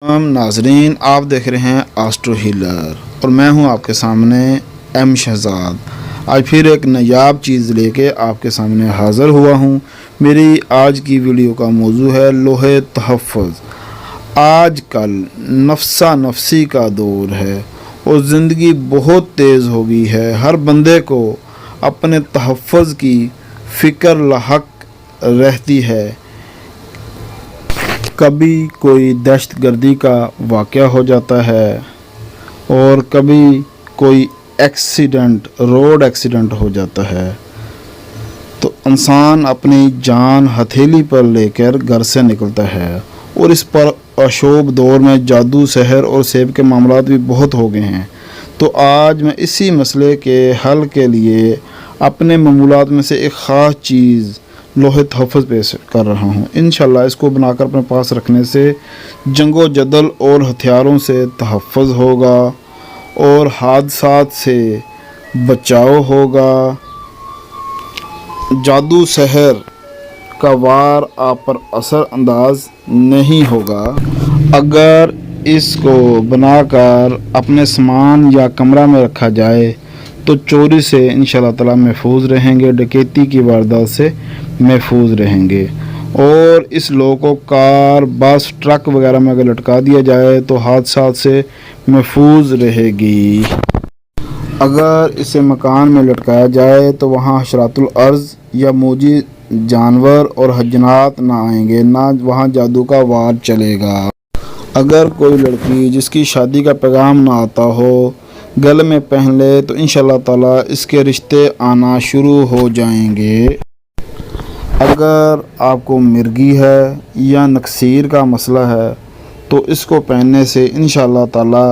नाजरीन, आप देख रहे हैं एस्ट्रो हीलर और मैं हूं आपके सामने एम शहजाद। आज फिर एक नायाब चीज़ लेके आपके सामने हाज़िर हुआ हूं। मेरी आज की वीडियो का मौजू है लोहे तहफ़्फ़ुज़। आज कल नफ्सा नफसी का दौर है और ज़िंदगी बहुत तेज़ हो गई है। हर बंदे को अपने तहफ़्फ़ुज़ की फ़िक्र लाहक रहती है। कभी कोई दहशतगर्दी का वाक़या हो जाता है और कभी कोई रोड एक्सीडेंट हो जाता है, तो इंसान अपनी जान हथेली पर लेकर घर से निकलता है। और इस पर अशोभ दौर में जादू, सहर और सेब के मामलात भी बहुत हो गए हैं। तो आज मैं इसी मसले के हल के लिए अपने मामूलात में से एक ख़ास चीज़ लोहे तहफ़्फ़ुज़ पेश कर रहा हूँ। इंशाल्लाह इसको बनाकर अपने पास रखने से जंगो जदल और हथियारों से तहफ़्फ़ुज़ होगा और हादसात से बचाव होगा। जादू सहर का वार आप पर असर अंदाज नहीं होगा। अगर इसको बनाकर अपने सामान या कमरा में रखा जाए तो चोरी से इंशाल्लाह ताला महफूज रहेंगे, डकैती की वारदात से महफूज रहेंगे। और इस लोगों को कार, बस, ट्रक वगैरह में अगर लटका दिया जाए तो हादसा से महफूज रहेगी। अगर इसे मकान में लटकाया जाए तो वहाँ हशरातुल अर्ज़ या मौजी जानवर और हजनात ना आएंगे, ना वहाँ जादू का वार चलेगा। अगर कोई लड़की जिसकी शादी का पैगाम ना आता हो गले में पहन ले तो इंशाल्लाह ताला इसके रिश्ते आना शुरू हो जाएंगे। अगर आपको मिर्गी है या नक्सीर का मसला है तो इसको पहनने से इंशाल्लाह ताला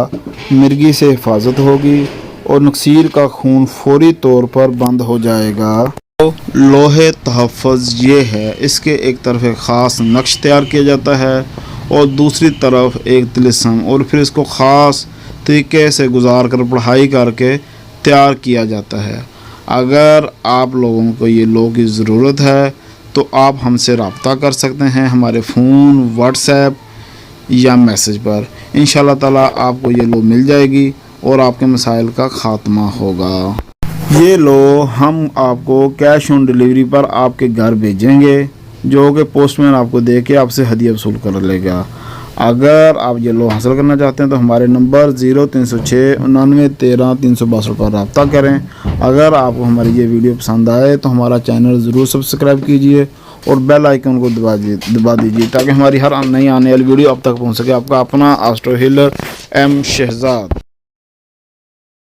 मिर्गी से हिफाजत होगी और नक्सीर का खून फौरी तौर पर बंद हो जाएगा। तो लोहे तहफ़्फ़ुज़ ये है, इसके एक तरफ एक ख़ास नक्श तैयार किया जाता है और दूसरी तरफ एक तिलिस्म, और फिर इसको ख़ास तरीके से गुजार कर पढ़ाई करके तैयार किया जाता है। अगर आप लोगों को ये लोग की ज़रूरत है तो आप हमसे रब्ता कर सकते हैं हमारे फ़ोन, व्हाट्सएप या मैसेज पर। इंशाल्लाह ताला आपको ये लो मिल जाएगी और आपके मसाइल का ख़ात्मा होगा। ये लो हम आपको कैश ऑन डिलीवरी पर आपके घर भेजेंगे, जो कि पोस्टमैन आपको दे के आपसे हदिया वसूल कर लेगा। अगर आप ये लो हासिल करना चाहते हैं तो हमारे नंबर 0306 99 13 362 पर रब्ता करें। अगर आपको हमारी ये वीडियो पसंद आए तो हमारा चैनल ज़रूर सब्सक्राइब कीजिए और बेल आइकन को दबा दीजिए ताकि हमारी हर नई आने वाली वीडियो अब तक पहुंच सके। आपका अपना एस्ट्रो हीलर एम शहजाद।